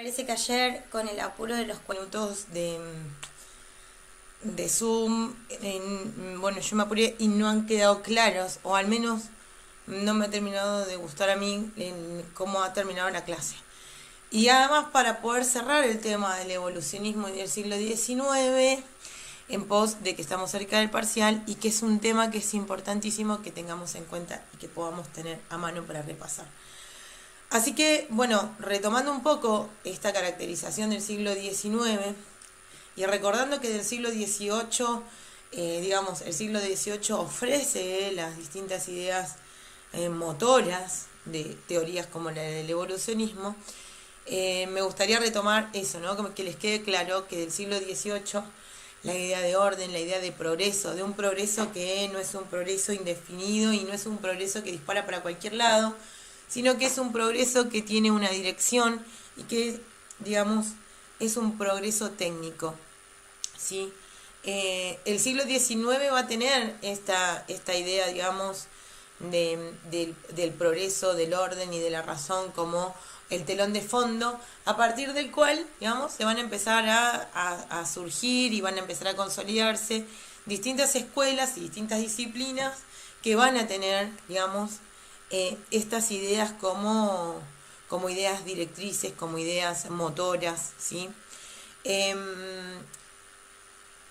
Parece que ayer, con el apuro de los minutos de Zoom, bueno, yo me apuré y no han quedado claros, o al menos no me ha terminado de gustar a mí en cómo ha terminado la clase. Y además, para poder cerrar el tema del evolucionismo y del siglo XIX, en pos de que estamos cerca del parcial y que es un tema que es importantísimo que tengamos en cuenta y que podamos tener a mano para repasar. Así que, bueno, retomando un poco esta caracterización del siglo XIX y recordando que del siglo XVIII, digamos, el siglo XVIII ofrece las distintas ideas motoras de teorías como la del evolucionismo, me gustaría retomar eso, ¿no? Como que les quede claro que del siglo XVIII la idea de orden, la idea de progreso, de un progreso que no es un progreso indefinido y no es un progreso que dispara para cualquier lado, sino que es un progreso que tiene una dirección y que, digamos, es un progreso técnico, ¿sí? El siglo XIX va a tener esta idea, digamos, del progreso, del orden y de la razón como el telón de fondo, a partir del cual, digamos, se van a empezar a surgir y van a empezar a consolidarse distintas escuelas y distintas disciplinas que van a tener, digamos, estas ideas como ideas directrices, como ideas motoras, ¿sí? Eh,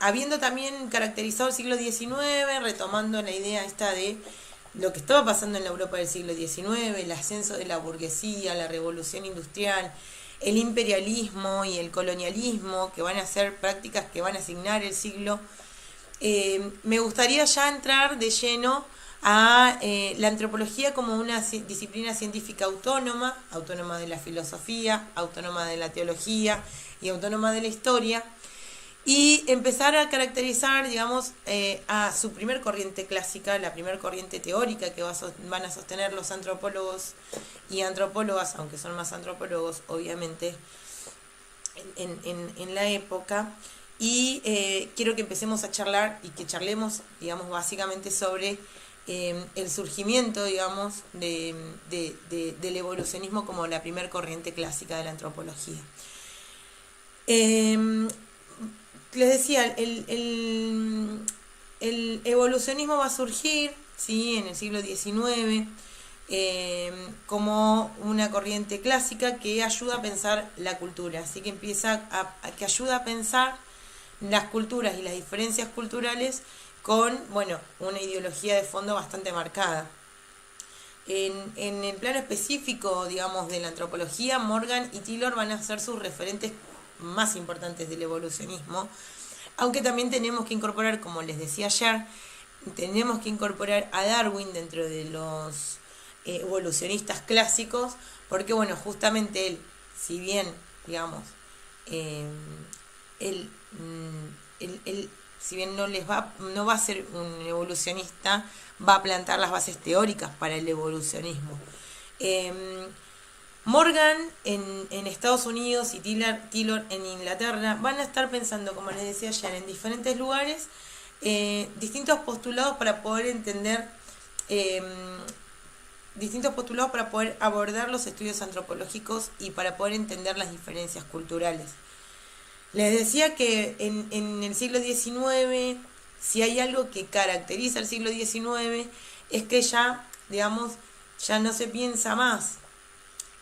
Habiendo también caracterizado el siglo XIX, retomando la idea esta de lo que estaba pasando en la Europa del siglo XIX, el ascenso de la burguesía, la revolución industrial, el imperialismo y el colonialismo, que van a ser prácticas que van a asignar el siglo, me gustaría ya entrar de lleno a la antropología como una disciplina científica autónoma, autónoma de la filosofía, autónoma de la teología y autónoma de la historia, y empezar a caracterizar, digamos, a su primer corriente clásica, la primer corriente teórica que van a sostener los antropólogos y antropólogas, aunque son más antropólogos, obviamente, en la época. Y quiero que empecemos a charlar y que charlemos, digamos, básicamente sobre el surgimiento, digamos, del evolucionismo como la primer corriente clásica de la antropología. Les decía, el evolucionismo va a surgir, ¿sí?, en el siglo XIX como una corriente clásica que ayuda a pensar la cultura, así que que ayuda a pensar las culturas y las diferencias culturales con, bueno, una ideología de fondo bastante marcada. En el plano específico, digamos, de la antropología, Morgan y Taylor van a ser sus referentes más importantes del evolucionismo, aunque también tenemos que incorporar, como les decía ayer, tenemos que incorporar a Darwin dentro de los evolucionistas clásicos, porque bueno, justamente él, si bien, digamos, eh, él, si bien no va a ser un evolucionista, va a plantar las bases teóricas para el evolucionismo. Morgan en Estados Unidos y Taylor en Inglaterra van a estar pensando, como les decía ayer, en diferentes lugares, distintos postulados para poder entender, distintos postulados para poder abordar los estudios antropológicos y para poder entender las diferencias culturales. Les decía que en el siglo XIX, si hay algo que caracteriza al siglo XIX, es que ya, digamos, ya no se piensa más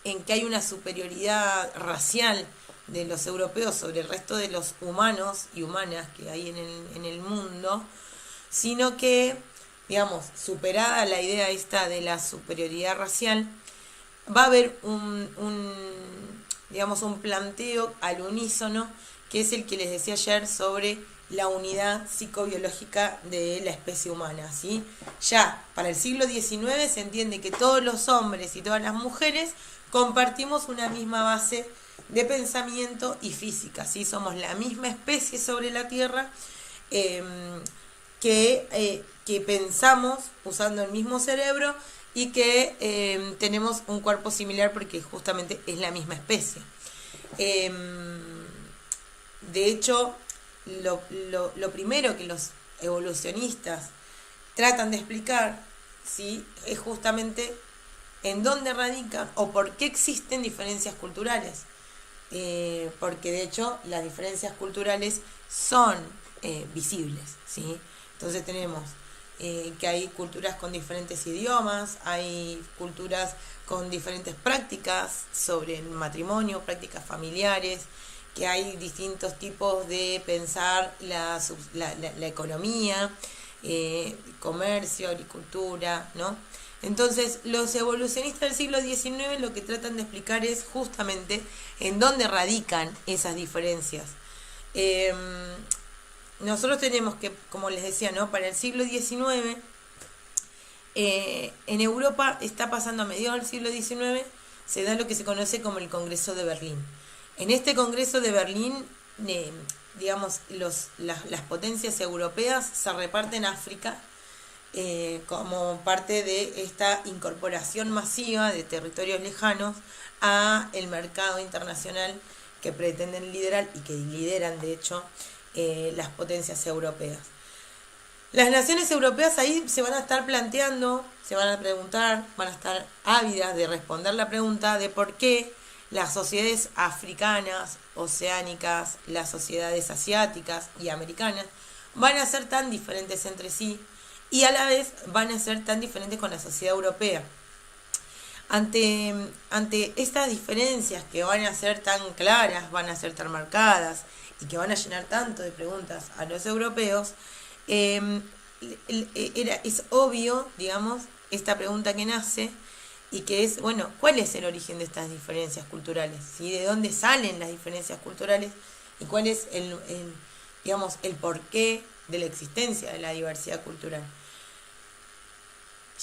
en que hay una superioridad racial de los europeos sobre el resto de los humanos y humanas que hay en el mundo, sino que, digamos, superada la idea esta de la superioridad racial, va a haber digamos, un planteo al unísono, que es el que les decía ayer sobre la unidad psicobiológica de la especie humana, ¿sí? Ya para el siglo XIX se entiende que todos los hombres y todas las mujeres compartimos una misma base de pensamiento y física, ¿sí? Somos la misma especie sobre la Tierra, que pensamos usando el mismo cerebro y que tenemos un cuerpo similar porque justamente es la misma especie. De hecho, lo primero que los evolucionistas tratan de explicar, ¿sí?, es justamente en dónde radican o por qué existen diferencias culturales. porque de hecho las diferencias culturales son visibles, ¿sí? Entonces tenemos que hay culturas con diferentes idiomas, hay culturas con diferentes prácticas sobre el matrimonio, prácticas familiares, que hay distintos tipos de pensar la economía, comercio, agricultura, ¿no? Entonces, los evolucionistas del siglo XIX lo que tratan de explicar es justamente en dónde radican esas diferencias. Nosotros tenemos que, como les decía, ¿no? Para el siglo XIX, en Europa está pasando a mediados del siglo XIX, se da lo que se conoce como el Congreso de Berlín. En este Congreso de Berlín, digamos, las potencias europeas se reparten África como parte de esta incorporación masiva de territorios lejanos a el mercado internacional que pretenden liderar y que lideran, de hecho, las potencias europeas. Las naciones europeas ahí se van a estar planteando, se van a preguntar, van a estar ávidas de responder la pregunta de por qué las sociedades africanas, oceánicas, las sociedades asiáticas y americanas van a ser tan diferentes entre sí y a la vez van a ser tan diferentes con la sociedad europea. Ante estas diferencias que van a ser tan claras, van a ser tan marcadas y que van a llenar tanto de preguntas a los europeos, es obvio, digamos, esta pregunta que nace y que es, bueno, ¿cuál es el origen de estas diferencias culturales? ¿Sí? ¿De dónde salen las diferencias culturales? ¿Y cuál es digamos, el porqué de la existencia de la diversidad cultural?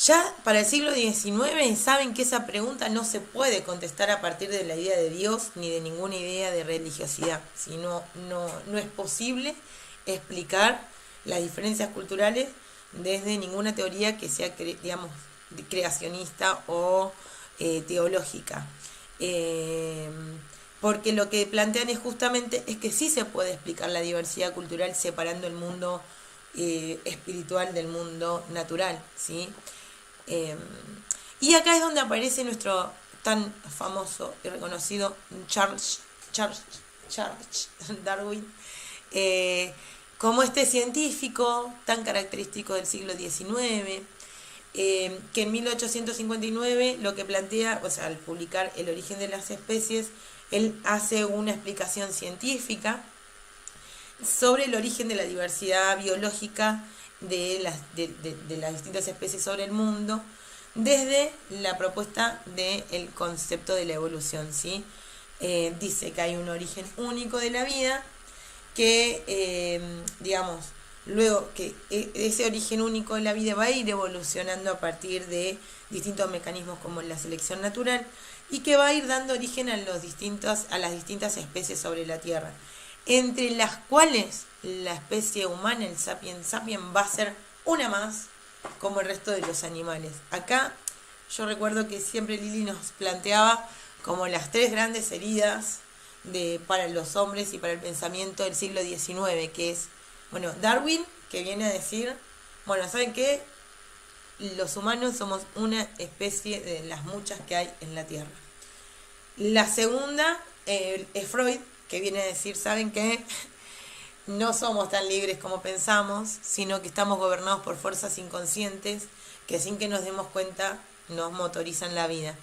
Ya para el siglo XIX saben que esa pregunta no se puede contestar a partir de la idea de Dios ni de ninguna idea de religiosidad, sino no es posible explicar las diferencias culturales desde ninguna teoría que sea, digamos, creacionista o teológica. Porque lo que plantean es justamente es que sí se puede explicar la diversidad cultural separando el mundo espiritual del mundo natural, ¿sí? Y acá es donde aparece nuestro tan famoso y reconocido Charles Darwin, como este científico tan característico del siglo XIX, que en 1859 lo que plantea, o sea, al publicar El origen de las especies, él hace una explicación científica sobre el origen de la diversidad biológica de las distintas especies sobre el mundo, desde la propuesta del concepto de la evolución, ¿sí? Dice que hay un origen único de la vida, que, digamos, luego que ese origen único de la vida va a ir evolucionando a partir de distintos mecanismos como la selección natural y que va a ir dando origen a las distintas especies sobre la Tierra, entre las cuales la especie humana, el sapiens sapiens, va a ser una más como el resto de los animales. Acá yo recuerdo que siempre Lili nos planteaba como las tres grandes heridas para los hombres y para el pensamiento del siglo XIX, que es, bueno, Darwin, que viene a decir, bueno, ¿saben qué? Los humanos somos una especie de las muchas que hay en la Tierra. La segunda es Freud, que viene a decir, ¿saben qué? No somos tan libres como pensamos, sino que estamos gobernados por fuerzas inconscientes que sin que nos demos cuenta nos motorizan la vida.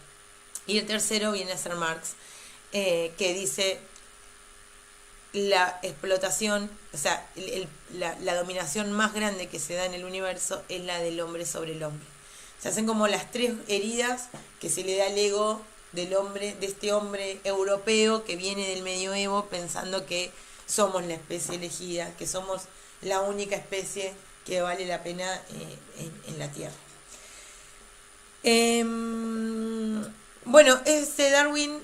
Y el tercero viene a ser Marx, que dice la explotación, o sea, la dominación más grande que se da en el universo es la del hombre sobre el hombre. Se hacen como las tres heridas que se le da al ego del hombre, de este hombre europeo que viene del medioevo pensando que somos la especie elegida, que somos la única especie que vale la pena en la Tierra. Bueno, Darwin,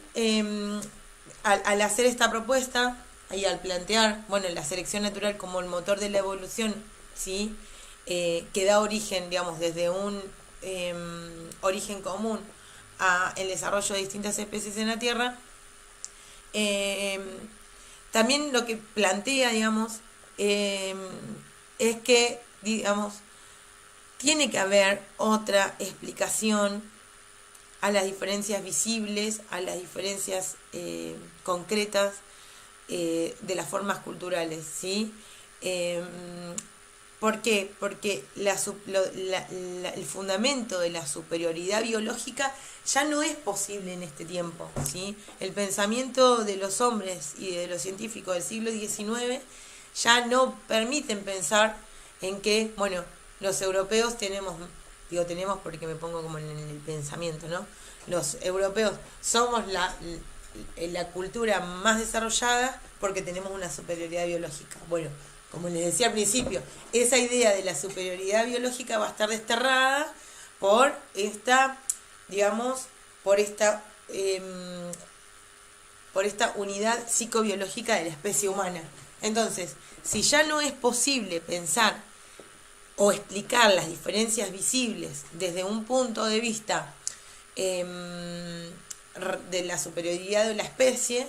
al hacer esta propuesta y al plantear, bueno, la selección natural como el motor de la evolución, ¿sí? Que da origen, digamos, desde un origen común a el desarrollo de distintas especies en la Tierra, también lo que plantea, digamos, es que, digamos, tiene que haber otra explicación a las diferencias visibles, a las diferencias concretas de las formas culturales, ¿sí? ¿Por qué? Porque el fundamento de la superioridad biológica ya no es posible en este tiempo, ¿sí? El pensamiento de los hombres y de los científicos del siglo XIX ya no permiten pensar en que, bueno, los europeos tenemos porque me pongo como en el pensamiento, ¿no? Los europeos somos la cultura más desarrollada porque tenemos una superioridad biológica. Bueno, como les decía al principio, esa idea de la superioridad biológica va a estar desterrada por esta, digamos, por esta unidad psicobiológica de la especie humana. Entonces, si ya no es posible pensar o explicar las diferencias visibles desde un punto de vista de la superioridad de la especie,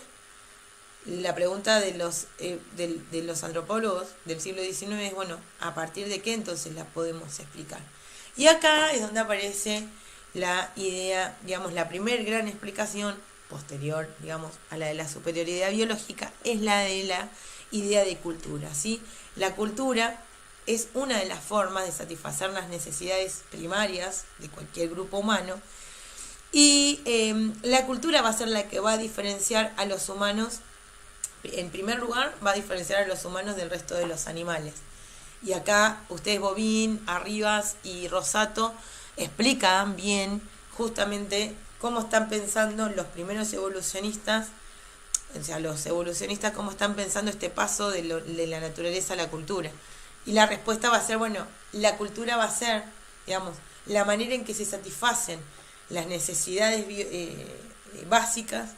la pregunta de los antropólogos del siglo XIX es, bueno, ¿a partir de qué entonces la podemos explicar? Y acá es donde aparece la idea, digamos, la primer gran explicación posterior, digamos, a la de la superioridad biológica, es la de la idea de cultura, ¿sí? La cultura es una de las formas de satisfacer las necesidades primarias de cualquier grupo humano, y la cultura va a ser la que va a diferenciar a los humanos. En primer lugar, va a diferenciar a los humanos del resto de los animales. Y acá ustedes, Bobín, Arribas y Rosato, explican bien justamente cómo están pensando los primeros evolucionistas, o sea, los evolucionistas, cómo están pensando este paso de la naturaleza a la cultura. Y la respuesta va a ser, bueno, la cultura va a ser, digamos, la manera en que se satisfacen las necesidades básicas,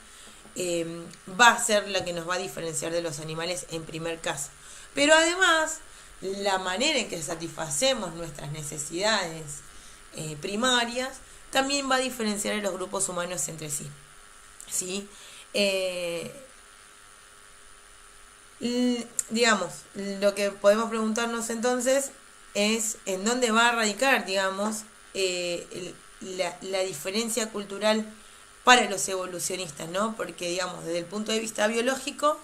va a ser la que nos va a diferenciar de los animales en primer caso. Pero además, la manera en que satisfacemos nuestras necesidades primarias también va a diferenciar a los grupos humanos entre sí, ¿sí? Digamos, lo que podemos preguntarnos entonces es en dónde va a radicar, digamos, la diferencia cultural para los evolucionistas, ¿no? Porque, digamos, desde el punto de vista biológico,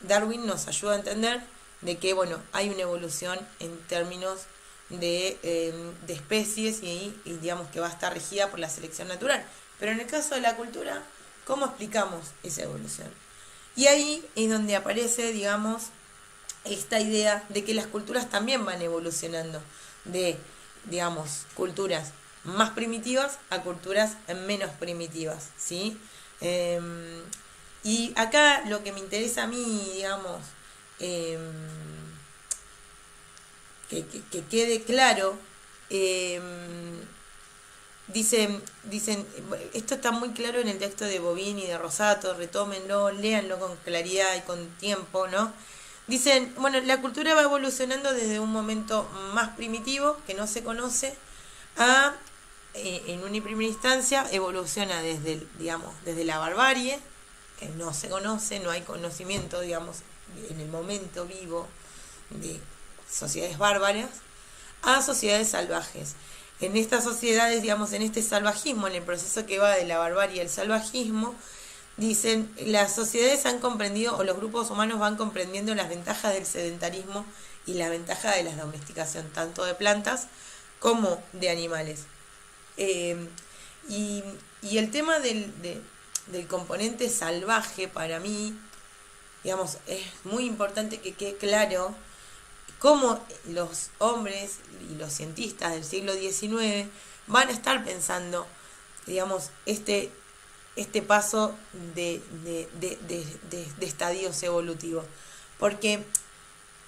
Darwin nos ayuda a entender de que, bueno, hay una evolución en términos de especies y, digamos, que va a estar regida por la selección natural. Pero en el caso de la cultura, ¿cómo explicamos esa evolución? Y ahí es donde aparece, digamos, esta idea de que las culturas también van evolucionando de, digamos, culturas más primitivas a culturas menos primitivas, ¿sí? Y acá lo que me interesa a mí, digamos, que quede claro, dicen, esto está muy claro en el texto de Bobín y de Rosato, retómenlo, léanlo con claridad y con tiempo, ¿no? Dicen, bueno, la cultura va evolucionando desde un momento más primitivo, que no se conoce, a, en una primera instancia, evoluciona desde la barbarie, que no se conoce, no hay conocimiento, digamos, en el momento vivo de sociedades bárbaras, a sociedades salvajes. En estas sociedades, digamos, en este salvajismo, en el proceso que va de la barbarie al salvajismo, dicen, las sociedades han comprendido, o los grupos humanos van comprendiendo las ventajas del sedentarismo y la ventaja de la domesticación, tanto de plantas como de animales. Y el tema del componente salvaje, para mí, digamos, es muy importante que quede claro cómo los hombres y los cientistas del siglo XIX van a estar pensando, digamos, este paso de estadios evolutivos. Porque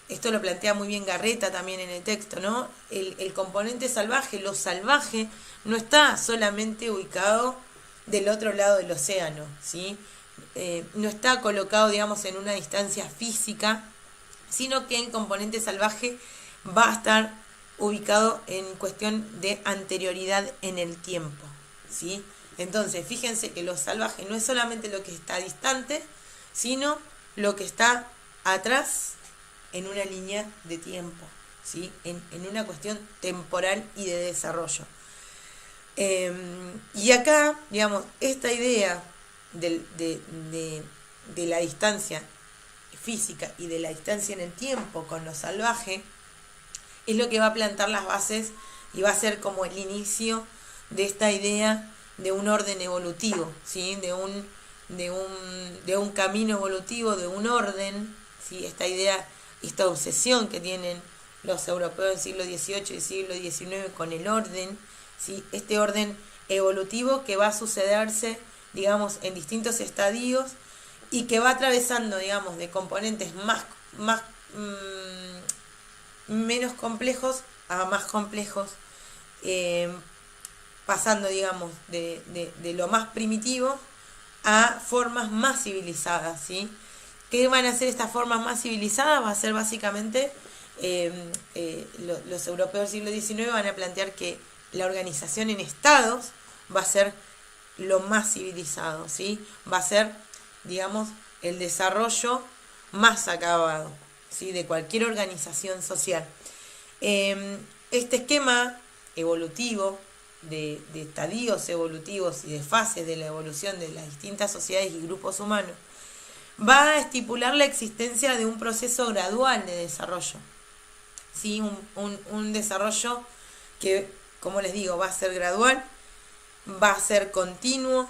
esto lo plantea muy bien Garreta también en el texto, ¿no? El componente salvaje, lo salvaje, no está solamente ubicado del otro lado del océano, ¿sí? No está colocado, digamos, en una distancia física, sino que el componente salvaje va a estar ubicado en cuestión de anterioridad en el tiempo, ¿sí? Entonces, fíjense que lo salvaje no es solamente lo que está distante, sino lo que está atrás en una línea de tiempo, ¿sí? En una cuestión temporal y de desarrollo. Y acá, digamos, esta idea de la distancia física y de la distancia en el tiempo con lo salvaje es lo que va a plantar las bases y va a ser como el inicio de esta idea de un orden evolutivo, ¿sí? de un camino evolutivo, de un orden, ¿sí? Esta idea, esta obsesión que tienen los europeos del siglo XVIII y siglo XIX con el orden, ¿sí? Este orden evolutivo que va a sucederse, digamos, en distintos estadios y que va atravesando, digamos, de componentes menos complejos a más complejos, pasando, digamos, de lo más primitivo a formas más civilizadas, ¿sí? ¿Qué van a ser estas formas más civilizadas? Va a ser básicamente, los europeos del siglo XIX van a plantear que la organización en estados va a ser lo más civilizado, ¿sí? Va a ser, digamos, el desarrollo más acabado, ¿sí? De cualquier organización social. Este esquema evolutivo, de estadios evolutivos y de fases de la evolución de las distintas sociedades y grupos humanos, va a estipular la existencia de un proceso gradual de desarrollo, ¿sí? Un desarrollo que, como les digo, va a ser gradual, va a ser continuo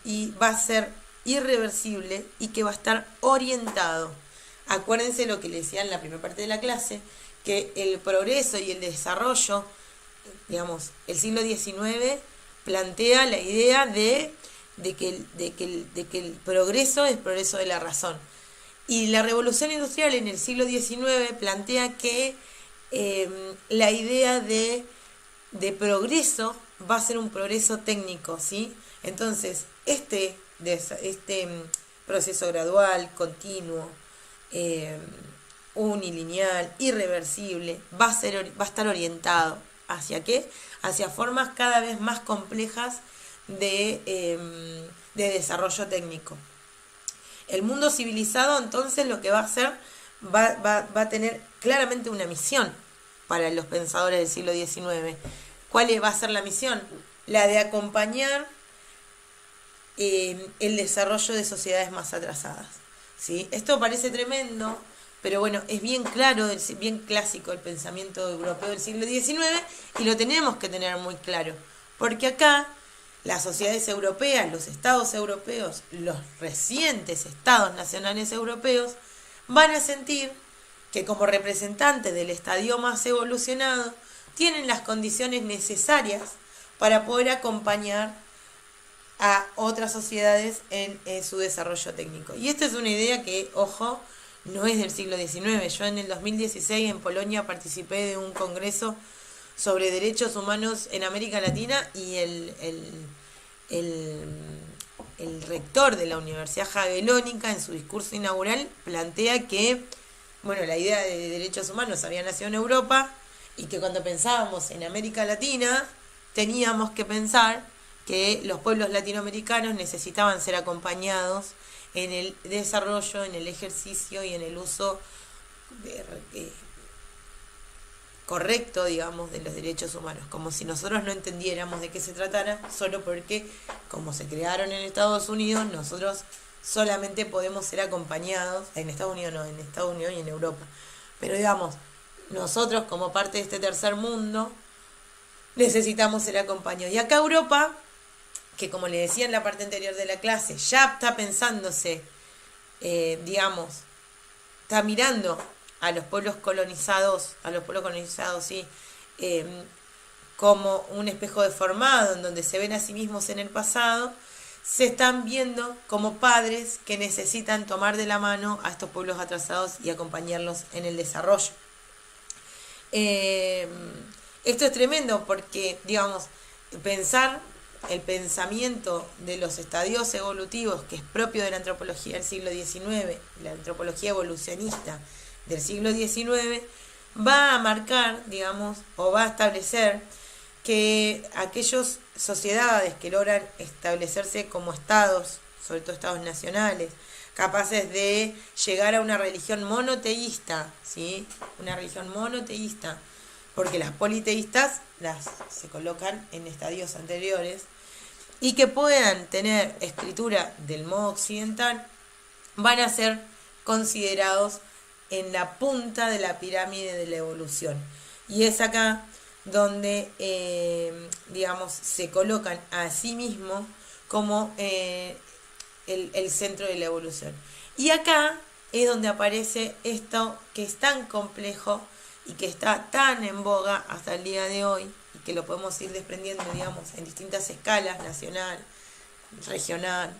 y va a ser irreversible y que va a estar orientado. Acuérdense lo que les decía en la primera parte de la clase, que el progreso y el desarrollo, digamos, el siglo XIX plantea la idea de que el progreso es progreso de la razón. Y la revolución industrial en el siglo XIX plantea que la idea de progreso va a ser un progreso técnico, ¿sí? Entonces, este proceso gradual, continuo, unilineal, irreversible, va a estar orientado ¿hacia qué? Hacia formas cada vez más complejas de desarrollo técnico. El mundo civilizado, entonces, lo que va a hacer, va a tener claramente una misión para los pensadores del siglo XIX. ¿Cuál va a ser la misión? La de acompañar el desarrollo de sociedades más atrasadas, ¿sí? Esto parece tremendo, pero bueno, es bien claro, bien clásico el pensamiento europeo del siglo XIX y lo tenemos que tener muy claro, porque acá las sociedades europeas, los estados europeos, los recientes estados nacionales europeos van a sentir que como representantes del estadio más evolucionado tienen las condiciones necesarias para poder acompañar a otras sociedades en su desarrollo técnico. Y esta es una idea que, ojo, no es del siglo XIX. Yo en el 2016 en Polonia participé de un congreso sobre derechos humanos en América Latina y el rector de la Universidad Jagellónica en su discurso inaugural plantea que, bueno, la idea de derechos humanos había nacido en Europa y que cuando pensábamos en América Latina teníamos que pensar que los pueblos latinoamericanos necesitaban ser acompañados en el desarrollo, en el ejercicio y en el uso correcto, digamos, de los derechos humanos, como si nosotros no entendiéramos de qué se tratara, solo porque, como se crearon en Estados Unidos, nosotros solamente podemos ser acompañados, en Estados Unidos no, en Estados Unidos y en Europa, pero digamos, nosotros como parte de este tercer mundo, necesitamos ser acompañados. Y acá Europa, que como le decía en la parte anterior de la clase, ya está pensándose, digamos, está mirando a los pueblos colonizados, sí, como un espejo deformado, en donde se ven a sí mismos en el pasado, se están viendo como padres que necesitan tomar de la mano a estos pueblos atrasados y acompañarlos en el desarrollo. Esto es tremendo porque, digamos, pensar el pensamiento de los estadios evolutivos, que es propio de la antropología del siglo XIX, la antropología evolucionista del siglo XIX, va a marcar, digamos, o va a establecer que aquellas sociedades que logran establecerse como estados, sobre todo estados nacionales, capaces de llegar a una religión monoteísta, ¿sí? Una religión monoteísta, porque las politeístas se colocan en estadios anteriores, y que puedan tener escritura del modo occidental, van a ser considerados en la punta de la pirámide de la evolución. Y es acá donde, digamos, se colocan a sí mismos como el centro de la evolución. Y acá es donde aparece esto que es tan complejo y que está tan en boga hasta el día de hoy, y que lo podemos ir desprendiendo, digamos, en distintas escalas: nacional, regional,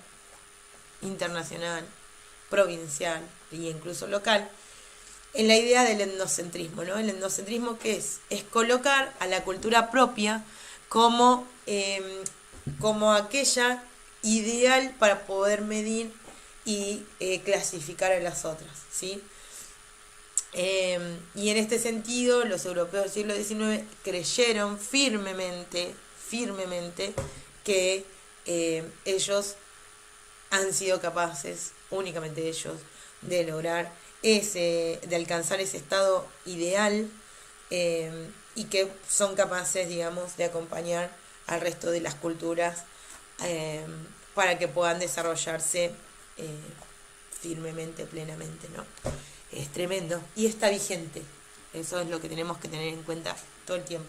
internacional, provincial e incluso local, en la idea del etnocentrismo, ¿no? El etnocentrismo, ¿qué es? Es colocar a la cultura propia como aquella ideal para poder medir y clasificar a las otras, ¿sí? Y en este sentido, los europeos del siglo XIX creyeron firmemente que ellos han sido capaces, únicamente ellos, de lograr de alcanzar ese estado ideal, y que son capaces, digamos, de acompañar al resto de las culturas para que puedan desarrollarse firmemente, plenamente, ¿no? Es tremendo y está vigente. Eso es lo que tenemos que tener en cuenta todo el tiempo.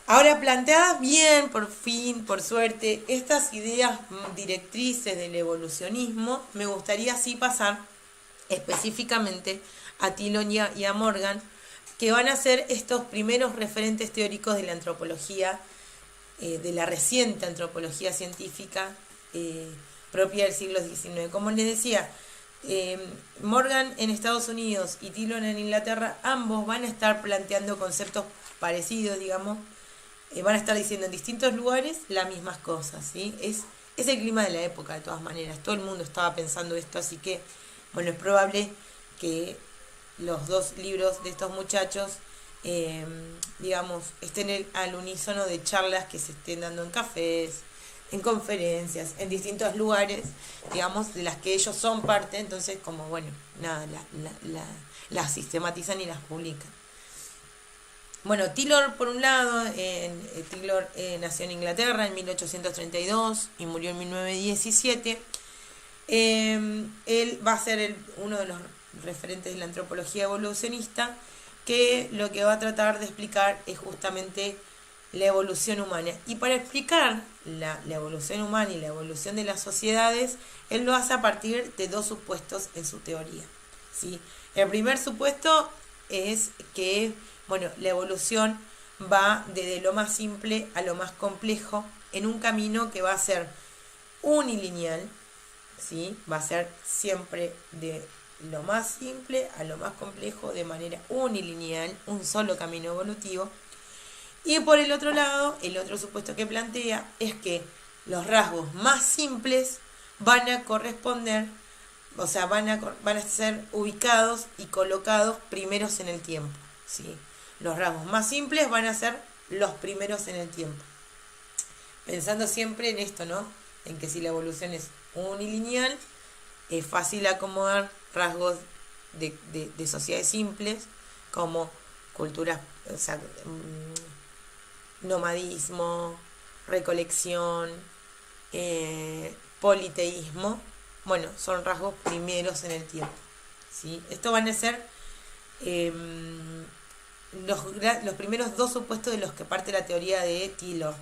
Ahora, planteadas bien, por fin, por suerte, estas ideas directrices del evolucionismo, me gustaría así pasar específicamente a Dillon y a Morgan, que van a ser estos primeros referentes teóricos de la antropología, de la reciente antropología científica propia del siglo XIX. Como les decía, Morgan en Estados Unidos y Dillon en Inglaterra, ambos van a estar planteando conceptos parecidos, digamos, van a estar diciendo en distintos lugares las mismas cosas, ¿sí? Es el clima de la época, de todas maneras. Todo el mundo estaba pensando esto, así que, bueno, es probable que los dos libros de estos muchachos, digamos, estén al unísono de charlas que se estén dando en cafés, en conferencias, en distintos lugares, digamos, de las que ellos son parte. Entonces, como, bueno, nada, las sistematizan y las publican. Bueno, Taylor, por un lado, Taylor nació en Inglaterra en 1832 y murió en 1917. Él va a ser uno de los referentes de la antropología evolucionista, que lo que va a tratar de explicar es justamente la evolución humana. Y para explicar la evolución humana y la evolución de las sociedades, él lo hace a partir de dos supuestos en su teoría, ¿sí? El primer supuesto es que, bueno, la evolución va desde lo más simple a lo más complejo en un camino que va a ser unilineal, ¿sí? Va a ser siempre de lo más simple a lo más complejo de manera unilineal, un solo camino evolutivo. Y por el otro lado, el otro supuesto que plantea es que los rasgos más simples van a corresponder, o sea, van a ser ubicados y colocados primeros en el tiempo, ¿sí? Los rasgos más simples van a ser los primeros en el tiempo. Pensando siempre en esto, ¿no? En que si la evolución es unilineal, es fácil acomodar rasgos de sociedades simples, como culturas, o sea, nomadismo, recolección, politeísmo. Bueno, son rasgos primeros en el tiempo, ¿sí? Esto van a ser los primeros dos supuestos de los que parte la teoría de Taylor.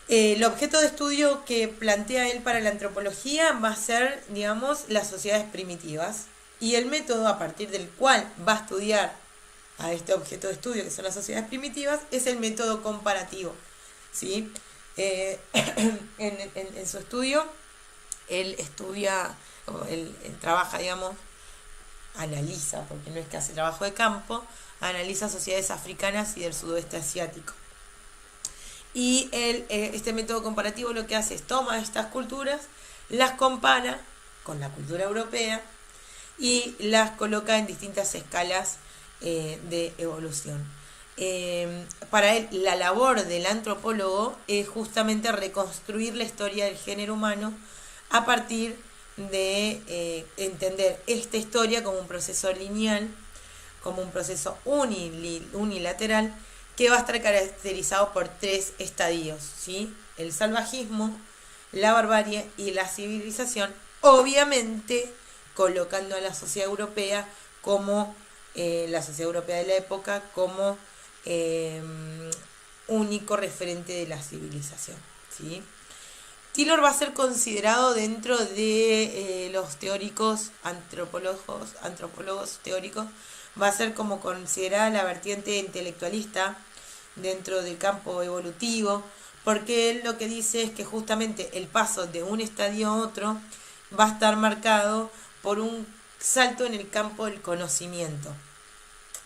El objeto de estudio que plantea él para la antropología va a ser, digamos, las sociedades primitivas, y el método a partir del cual va a estudiar a este objeto de estudio, que son las sociedades primitivas, es el método comparativo, ¿sí? En su estudio, él estudia, él trabaja, digamos, analiza, porque no es que hace trabajo de campo, analiza sociedades africanas y del sudoeste asiático. Y este método comparativo lo que hace es toma estas culturas, las compara con la cultura europea y las coloca en distintas escalas de evolución. Para él, la labor del antropólogo es justamente reconstruir la historia del género humano a partir de entender esta historia como un proceso lineal, como un proceso unilateral que va a estar caracterizado por 3 estadios, ¿sí? El salvajismo, la barbarie y la civilización, obviamente colocando a la sociedad europea como la sociedad europea de la época como único referente de la civilización, ¿sí? Taylor va a ser considerado dentro de los teóricos, antropólogos teóricos, va a ser como considerada la vertiente intelectualista dentro del campo evolutivo, porque él lo que dice es que justamente el paso de un estadio a otro va a estar marcado por un salto en el campo del conocimiento,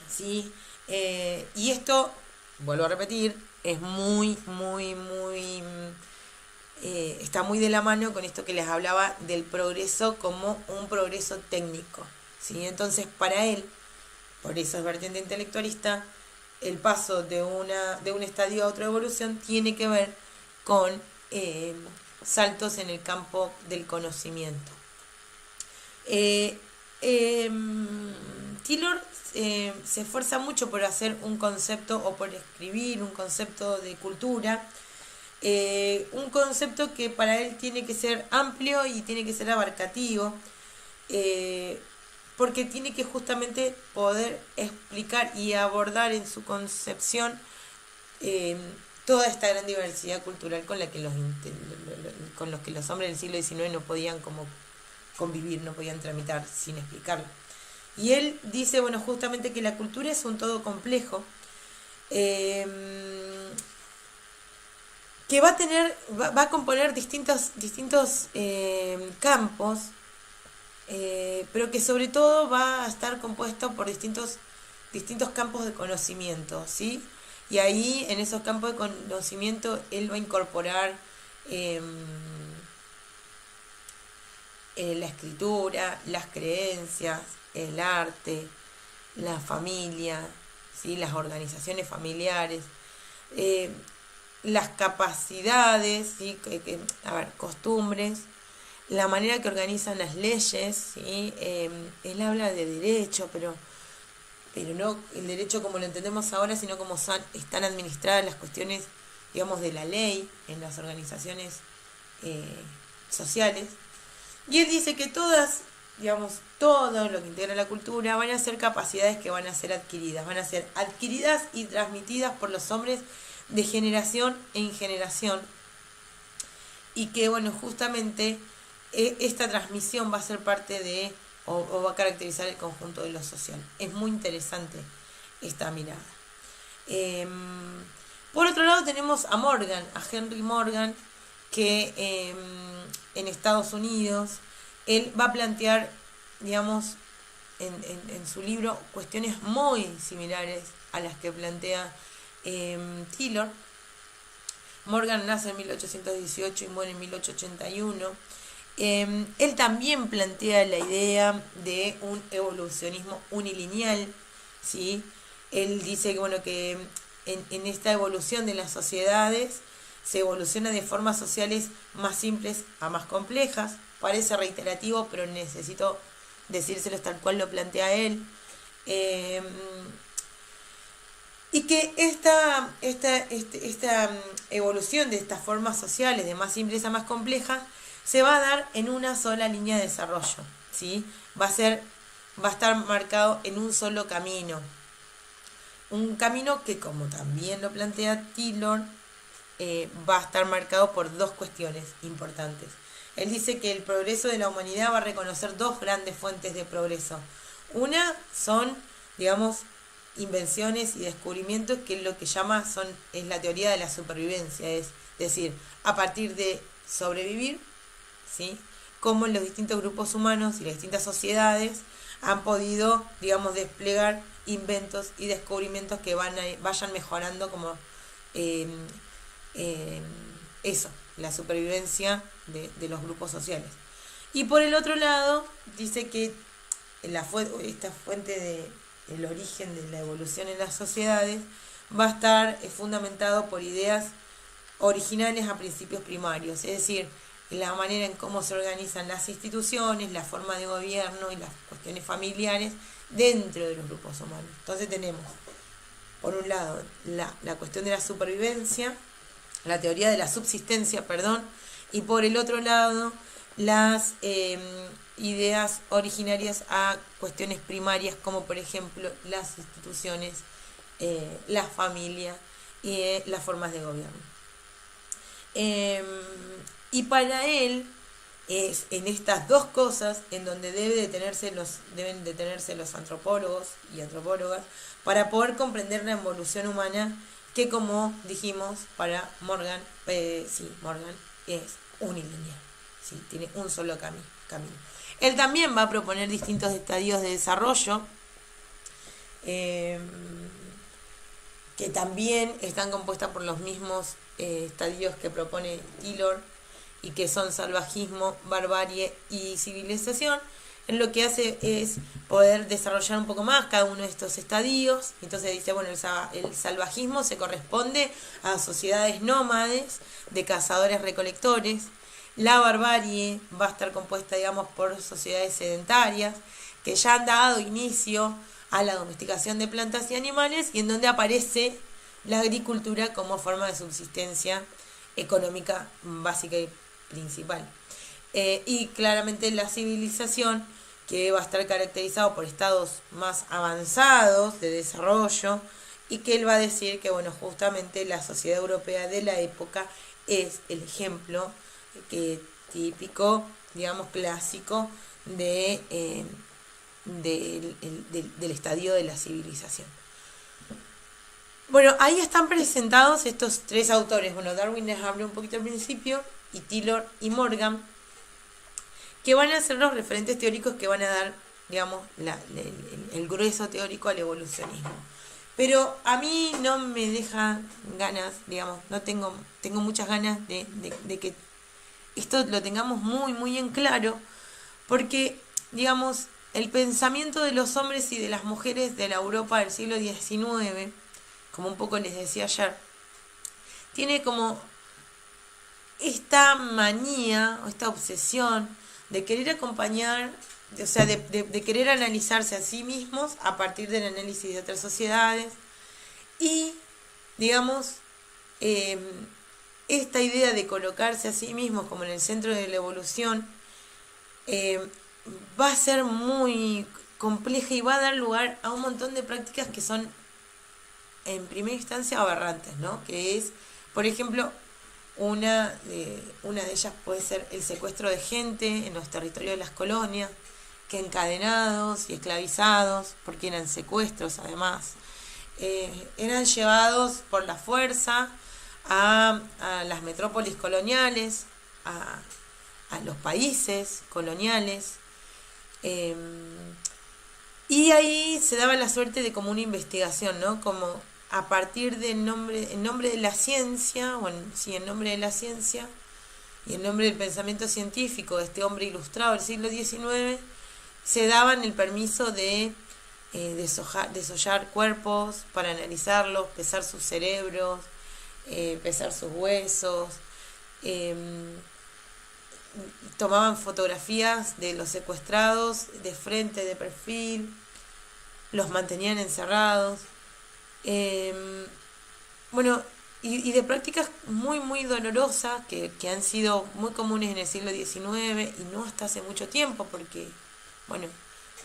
¿sí? Y esto, vuelvo a repetir, es está muy de la mano con esto que les hablaba del progreso como un progreso técnico, ¿sí? Entonces, para él, por eso es vertiente intelectualista, el paso de un estadio a otra evolución tiene que ver con saltos en el campo del conocimiento. Taylor se esfuerza mucho por hacer un concepto o por escribir un concepto de cultura, un concepto que para él tiene que ser amplio y tiene que ser abarcativo, porque tiene que justamente poder explicar y abordar en su concepción toda esta gran diversidad cultural con los que los hombres del siglo XIX no podían como convivir, no podían tramitar sin explicarlo. Y él dice, bueno, justamente que la cultura es un todo complejo, que va a componer distintos campos, pero que sobre todo va a estar compuesto por distintos campos de conocimiento, ¿sí? Y ahí, en esos campos de conocimiento, él va a incorporar la escritura, las creencias, el arte, la familia, ¿sí? Las organizaciones familiares, las capacidades, ¿sí? Costumbres, la manera que organizan las leyes, ¿sí? Él habla de derecho, pero no el derecho como lo entendemos ahora, sino como están administradas las cuestiones, digamos, de la ley en las organizaciones sociales. Y él dice que todo lo que integra la cultura van a ser capacidades que van a ser adquiridas y transmitidas por los hombres de generación en generación, y que, bueno, justamente esta transmisión va a ser parte de, o va a caracterizar el conjunto de lo social. Es muy interesante esta mirada. Por otro lado tenemos a Henry Morgan, que en Estados Unidos, él va a plantear, digamos, en su libro, cuestiones muy similares a las que plantea Taylor. Morgan nace en 1818 y muere en 1881. Él también plantea la idea de un evolucionismo unilineal, ¿sí? Él dice que, bueno, que en esta evolución de las sociedades se evoluciona de formas sociales más simples a más complejas. Parece reiterativo, pero necesito decírselos tal cual lo plantea él. Y que esta evolución de estas formas sociales de más simples a más complejas se va a dar en una sola línea de desarrollo, ¿sí? Va a estar marcado en un solo camino. Un camino que, como también lo plantea Taylor, va a estar marcado por dos cuestiones importantes. Él dice que el progreso de la humanidad va a reconocer dos grandes fuentes de progreso. Una son, digamos, invenciones y descubrimientos, que es lo que es la teoría de la supervivencia, es decir, a partir de sobrevivir, ¿sí? Cómo los distintos grupos humanos y las distintas sociedades han podido, digamos, desplegar inventos y descubrimientos que vayan mejorando como la supervivencia de los grupos sociales. Y por el otro lado, dice que esta fuente del origen de la evolución en las sociedades va a estar fundamentado por ideas originales a principios primarios, es decir, la manera en cómo se organizan las instituciones, la forma de gobierno y las cuestiones familiares dentro de los grupos humanos. Entonces tenemos, por un lado, la cuestión de la supervivencia, la teoría de la subsistencia, perdón, y por el otro lado, las ideas originarias a cuestiones primarias, como por ejemplo las instituciones, la familia y las formas de gobierno. Y para él es en estas dos cosas en donde deben detenerse los antropólogos y antropólogas para poder comprender la evolución humana, que como dijimos para Morgan, Morgan es unilineal, ¿sí? Tiene un solo camino. Él también va a proponer distintos estadios de desarrollo, que también están compuestas por los mismos estadios que propone Taylor, y que son salvajismo, barbarie y civilización. Él lo que hace es poder desarrollar un poco más cada uno de estos estadios. Entonces dice, bueno, el salvajismo se corresponde a sociedades nómades de cazadores-recolectores. La barbarie va a estar compuesta, digamos, por sociedades sedentarias que ya han dado inicio a la domesticación de plantas y animales, y en donde aparece la agricultura como forma de subsistencia económica básica y principal. Y claramente la civilización, que va a estar caracterizado por estados más avanzados de desarrollo, y que él va a decir que, bueno, justamente la sociedad europea de la época es el ejemplo típico, digamos, clásico del estadio de la civilización. Bueno, ahí están presentados estos tres autores. Bueno, Darwin les hablé un poquito al principio, y Taylor y Morgan, que van a ser los referentes teóricos que van a dar, digamos, el grueso teórico al evolucionismo. Pero a mí no me deja ganas, digamos, tengo muchas ganas de que esto lo tengamos muy, muy en claro, porque, digamos, el pensamiento de los hombres y de las mujeres de la Europa del siglo XIX, como un poco les decía ayer, tiene como esta manía o esta obsesión de querer acompañar, o sea, de querer analizarse a sí mismos a partir del análisis de otras sociedades, y, digamos, esta idea de colocarse a sí mismos como en el centro de la evolución va a ser muy compleja y va a dar lugar a un montón de prácticas que son en primera instancia aberrantes, ¿no? Que es, por ejemplo, una de ellas puede ser el secuestro de gente en los territorios de las colonias, que encadenados y esclavizados, porque eran secuestros además, eran llevados por la fuerza a las metrópolis coloniales, a los países coloniales, y ahí se daba la suerte de como una investigación, ¿no? Como a partir del nombre de la ciencia, en nombre de la ciencia y en nombre del pensamiento científico de este hombre ilustrado del siglo XIX, se daban el permiso de desollar cuerpos para analizarlos, pesar sus cerebros, pesar sus huesos, tomaban fotografías de los secuestrados de frente, de perfil, los mantenían encerrados. Bueno, y de prácticas muy, muy dolorosas que han sido muy comunes en el siglo XIX y no hasta hace mucho tiempo, porque, bueno,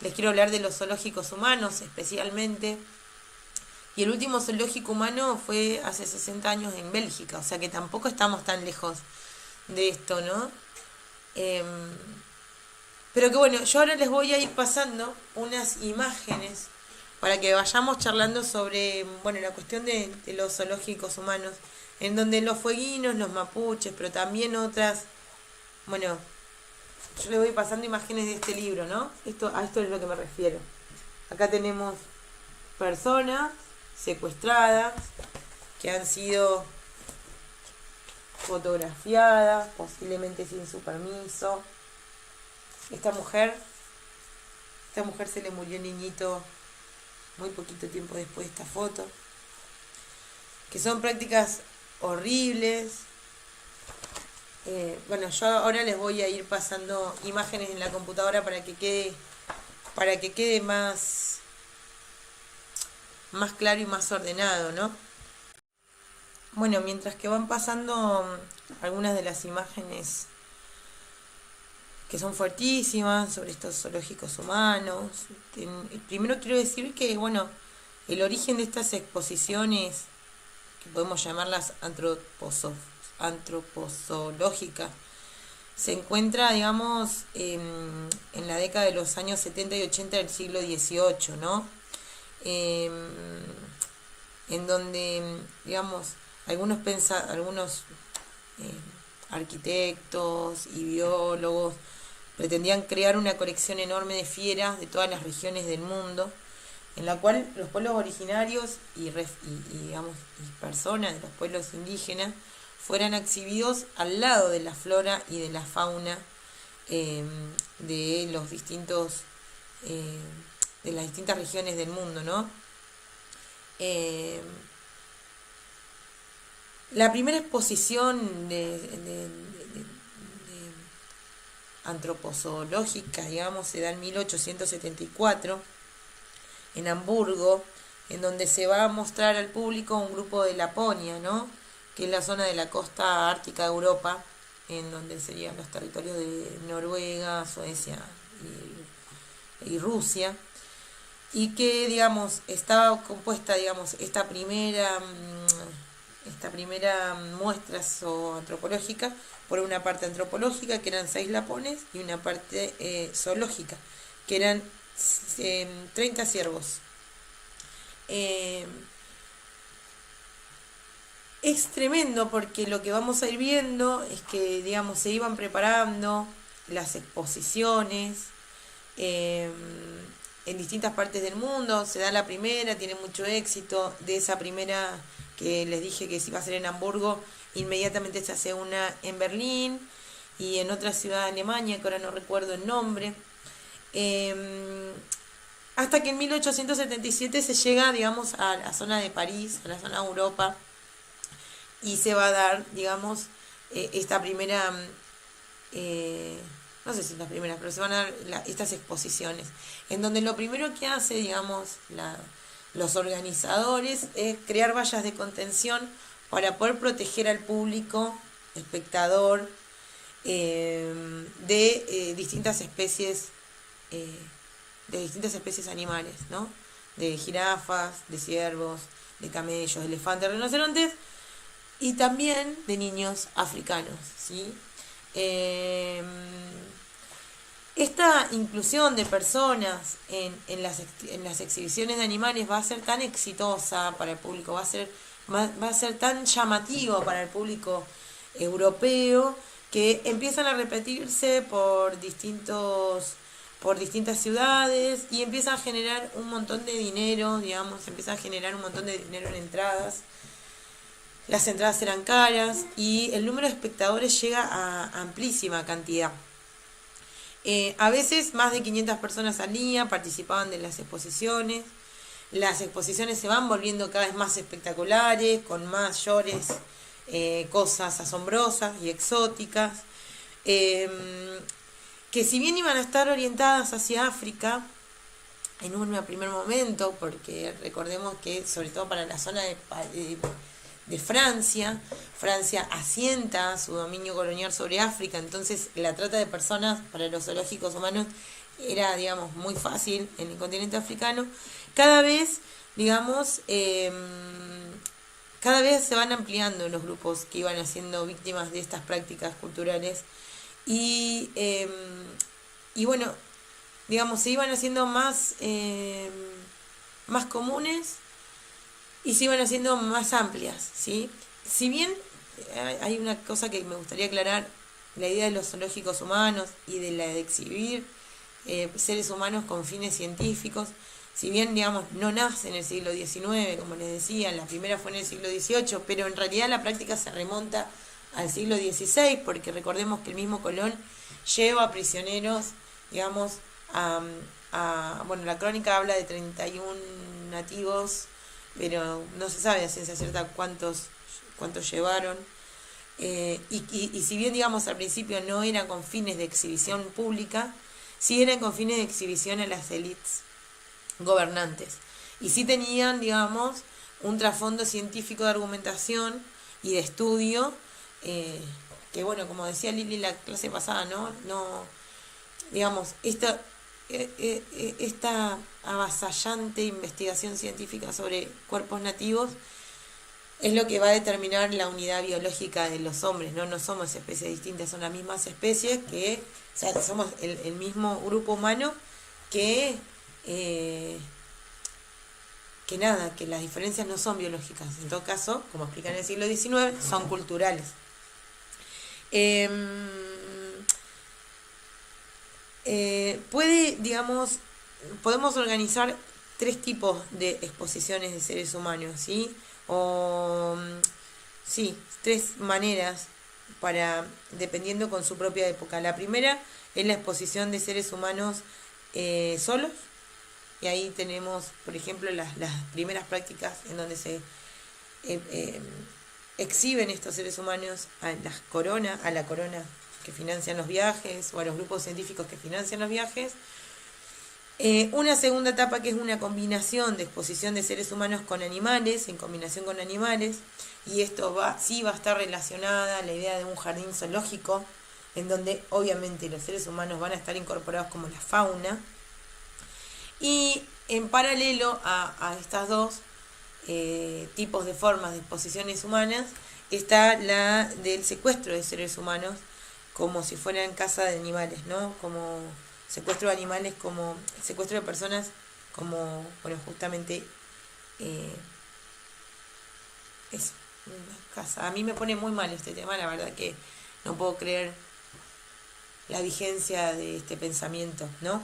les quiero hablar de los zoológicos humanos especialmente. Y el último zoológico humano fue hace 60 años en Bélgica, o sea que tampoco estamos tan lejos de esto, ¿no? Pero que bueno, yo ahora les voy a ir pasando unas imágenes para que vayamos charlando sobre, bueno, la cuestión de los zoológicos humanos, en donde los fueguinos, los mapuches, pero también otras, bueno, yo les voy pasando imágenes de este libro, ¿no? A esto es lo que me refiero. Acá tenemos personas secuestradas que han sido fotografiadas, posiblemente sin su permiso. Esta mujer se le murió el niñito muy poquito tiempo después de esta foto, que son prácticas horribles, Bueno, yo ahora les voy a ir pasando imágenes en la computadora para que quede más claro y más ordenado, ¿no? Bueno, mientras que van pasando algunas de las imágenes que son fuertísimas sobre estos zoológicos humanos, primero quiero decir que, bueno, el origen de estas exposiciones, que podemos llamarlas antropozoológicas, se encuentra, digamos, en la década de los años 70 y 80 del siglo XVIII, ¿no? Em, en donde, digamos, algunos arquitectos y biólogos pretendían crear una colección enorme de fieras de todas las regiones del mundo, en la cual los pueblos originarios digamos, y personas de los pueblos indígenas fueran exhibidos al lado de la flora y de la fauna de los distintos de las distintas regiones del mundo, ¿no? La primera exposición de antropozoológica, digamos, se da en 1874 en Hamburgo, en donde se va a mostrar al público un grupo de Laponia, ¿no? Que es la zona de la costa ártica de Europa, en donde serían los territorios de Noruega, Suecia y Rusia, y que, digamos, estaba compuesta, digamos, esta primera muestra antropológica, por una parte antropológica, que eran 6 lapones, y una parte zoológica, que eran 30 ciervos. Es tremendo porque lo que vamos a ir viendo es que, digamos, se iban preparando las exposiciones en distintas partes del mundo. Se da la primera, tiene mucho éxito. De esa primera que les dije que se iba a hacer en Hamburgo, inmediatamente se hace una en Berlín y en otra ciudad de Alemania, que ahora no recuerdo el nombre. Hasta que en 1877 se llega, digamos, a la zona de París, a la zona de Europa, y se va a dar, digamos, esta primera, no sé si las primeras, pero se van a dar estas exposiciones, en donde lo primero que hace, digamos, los organizadores es crear vallas de contención para poder proteger al público, espectador, de distintas especies animales, ¿no? De jirafas, de ciervos, de camellos, de elefantes, rinocerontes y también de niños africanos, ¿sí? Esta inclusión de personas en las exhibiciones de animales va a ser tan exitosa para el público, va a ser tan llamativo para el público europeo, que empiezan a repetirse por distintas ciudades y empieza a generar un montón de dinero, digamos, empieza a generar un montón de dinero en entradas. Las entradas eran caras y el número de espectadores llega a amplísima cantidad. A veces más de 500 personas al día participaban de las exposiciones. Las exposiciones se van volviendo cada vez más espectaculares, con mayores cosas asombrosas y exóticas, que si bien iban a estar orientadas hacia África en un primer momento, porque recordemos que sobre todo para la zona de Francia asienta su dominio colonial sobre África, entonces la trata de personas para los zoológicos humanos era, digamos, muy fácil en el continente africano. Cada vez, digamos, cada vez se van ampliando los grupos que iban siendo víctimas de estas prácticas culturales y bueno, digamos, se iban haciendo más comunes y se iban haciendo más amplias, ¿sí? Si bien hay una cosa que me gustaría aclarar, la idea de los zoológicos humanos y de la de exhibir seres humanos con fines científicos, si bien, digamos, no nace en el siglo XIX, como les decía, la primera fue en el siglo XVIII, pero en realidad la práctica se remonta al siglo XVI, porque recordemos que el mismo Colón lleva prisioneros, digamos, bueno, la crónica habla de 31 nativos, pero no se sabe a ciencia cierta cuántos llevaron. y si bien, digamos, al principio no eran con fines de exhibición pública, sí eran con fines de exhibición a las élites gobernantes. Y sí tenían, digamos, un trasfondo científico de argumentación y de estudio, que bueno, como decía Lili la clase pasada, no digamos, esta avasallante investigación científica sobre cuerpos nativos es lo que va a determinar la unidad biológica de los hombres, ¿no? No somos especies distintas, son las mismas especies o sea, somos el mismo grupo humano que, que las diferencias no son biológicas. En todo caso, como explica en el siglo XIX, son culturales. Podemos organizar 3 tipos de exposiciones de seres humanos, ¿sí? Sí, 3 maneras dependiendo con su propia época. La primera es la exposición de seres humanos solos, y ahí tenemos, por ejemplo, las primeras prácticas en donde se exhiben estos seres humanos a la corona que financian los viajes, o a los grupos científicos que financian los viajes. Una segunda etapa, que es una combinación de exposición de seres humanos con animales, en combinación con animales, y esto sí va a estar relacionada a la idea de un jardín zoológico, en donde obviamente los seres humanos van a estar incorporados como la fauna. Y en paralelo a estas dos tipos de formas de exposiciones humanas, está la del secuestro de seres humanos, como si fueran caza de animales, ¿no? Como secuestro de animales, como secuestro de personas, como, bueno, justamente eso, caza. A mí me pone muy mal este tema, la verdad que no puedo creer la vigencia de este pensamiento, ¿no?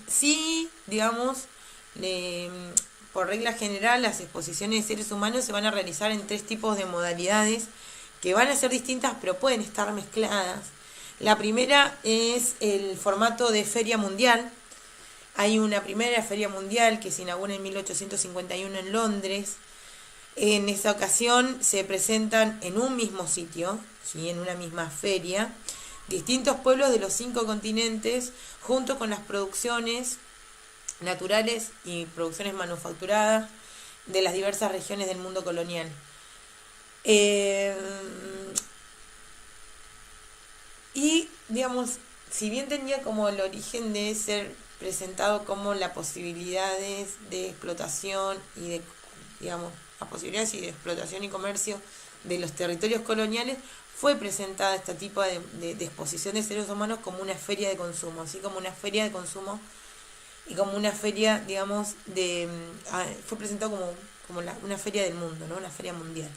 Sí, digamos, por regla general, las exposiciones de seres humanos se van a realizar en 3 tipos de modalidades que van a ser distintas, pero pueden estar mezcladas. La primera es el formato de feria mundial. Hay una primera feria mundial que se inaugura en 1851 en Londres. En esa ocasión se presentan en un mismo sitio, ¿sí? En una misma feria, distintos pueblos de los 5 continentes, junto con las producciones naturales y producciones manufacturadas de las diversas regiones del mundo colonial. Y, digamos, si bien tenía como el origen de ser presentado como las posibilidades de explotación y de, digamos, las posibilidades y de explotación y comercio de los territorios coloniales, fue presentada este tipo de exposición de seres humanos como una feria de consumo, así como una feria de consumo y como una feria, digamos, fue presentado como una feria del mundo, ¿no? Una feria mundial.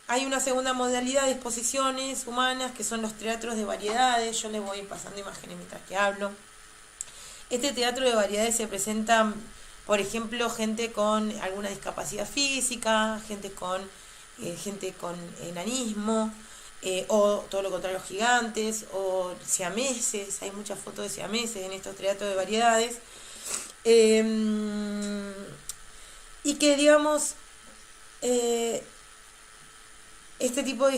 Hay una segunda modalidad de exposiciones humanas que son los teatros de variedades. Yo les voy pasando imágenes mientras que hablo. Este teatro de variedades se presenta, por ejemplo, gente con alguna discapacidad física, gente con enanismo, o todo lo contrario, gigantes, o siameses. Hay muchas fotos de siameses en estos teatros de variedades. Y que, digamos, este tipo de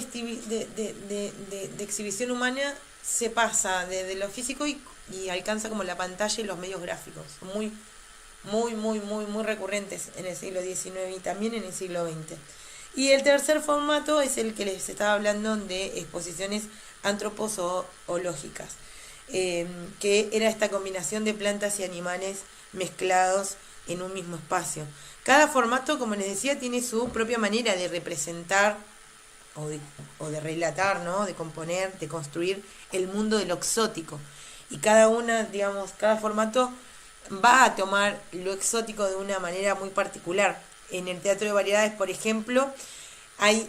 exhibición humana se pasa desde lo físico y alcanza como la pantalla y los medios gráficos. Muy recurrentes en el siglo XIX y también en el siglo XX. Y el tercer formato es el que les estaba hablando, de exposiciones antropozoológicas, que era esta combinación de plantas y animales mezclados en un mismo espacio. Cada formato, como les decía, tiene su propia manera de representar o de relatar, ¿no? De componer, de construir el mundo de lo exótico. Y cada formato va a tomar lo exótico de una manera muy particular. En el teatro de variedades, por ejemplo, se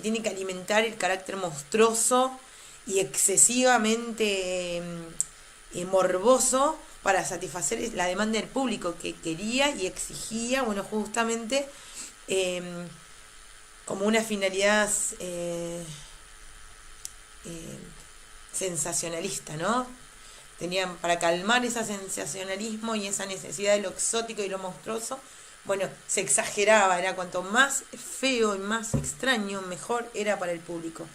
tiene que alimentar el carácter monstruoso y excesivamente morboso para satisfacer la demanda del público, que quería y exigía, bueno, justamente como una finalidad sensacionalista, ¿no? Tenían, para calmar ese sensacionalismo y esa necesidad de lo exótico y lo monstruoso, bueno, se exageraba, era cuanto más feo y más extraño, mejor era para el público.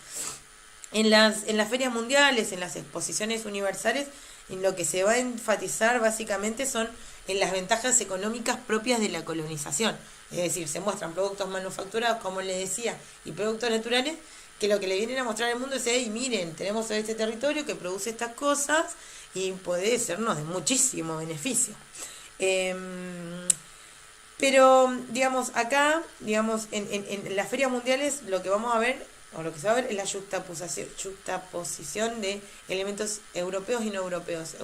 En las ferias mundiales, en las exposiciones universales, en lo que se va a enfatizar básicamente son en las ventajas económicas propias de la colonización. Es decir, se muestran productos manufacturados, como les decía, y productos naturales, que lo que le vienen a mostrar al mundo es, hey, miren, tenemos este territorio que produce estas cosas y puede sernos de muchísimo beneficio. Pero, digamos, acá, digamos, en las ferias mundiales lo que vamos a ver, o lo que se va a ver, es la juxtaposición de elementos europeos y no europeos,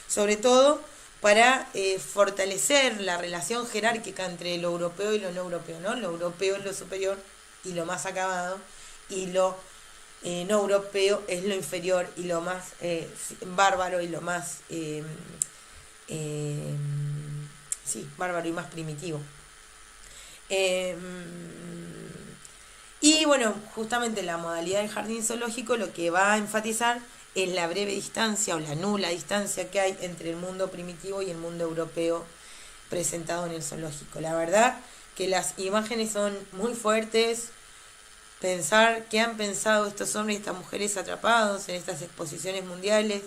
sobre todo para fortalecer la relación jerárquica entre lo europeo y lo no europeo, ¿no? Lo europeo es lo superior y lo más acabado, y lo no europeo es lo inferior y lo más bárbaro y lo más sí, bárbaro y más primitivo. Eh, y bueno, justamente la modalidad del jardín zoológico lo que va a enfatizar es la breve distancia o la nula distancia que hay entre el mundo primitivo y el mundo europeo presentado en el zoológico. La verdad que las imágenes son muy fuertes. Pensar qué han pensado estos hombres y estas mujeres atrapados en estas exposiciones mundiales.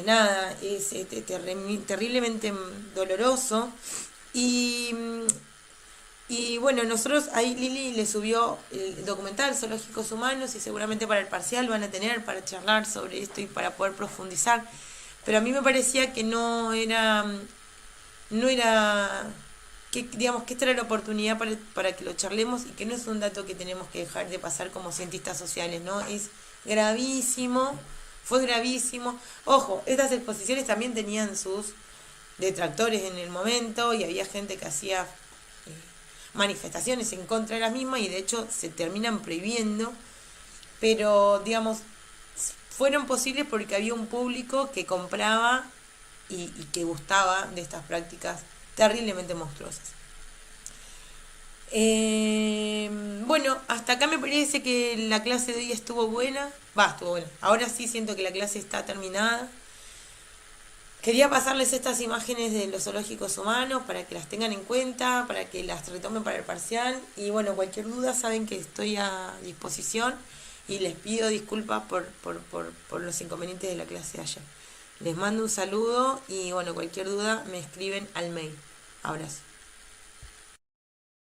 Nada, es terriblemente doloroso. Y bueno, nosotros ahí Lili le subió el documental Zoológicos Humanos y seguramente para el parcial van a tener para charlar sobre esto y para poder profundizar. Pero a mí me parecía que no era que digamos que esta era la oportunidad para que lo charlemos y que no es un dato que tenemos que dejar de pasar como cientistas sociales, ¿no? Es gravísimo, fue gravísimo. Ojo, estas exposiciones también tenían sus detractores en el momento y había gente que hacía manifestaciones en contra de las mismas y de hecho se terminan prohibiendo, pero digamos, fueron posibles porque había un público que compraba y que gustaba de estas prácticas terriblemente monstruosas. Bueno, hasta acá me parece que la clase de hoy estuvo buena. Estuvo buena. Ahora sí siento que la clase está terminada. Quería pasarles estas imágenes de los zoológicos humanos para que las tengan en cuenta, para que las retomen para el parcial. Y bueno, cualquier duda saben que estoy a disposición y les pido disculpas por los inconvenientes de la clase de ayer. Les mando un saludo y bueno, cualquier duda me escriben al mail. Abrazo.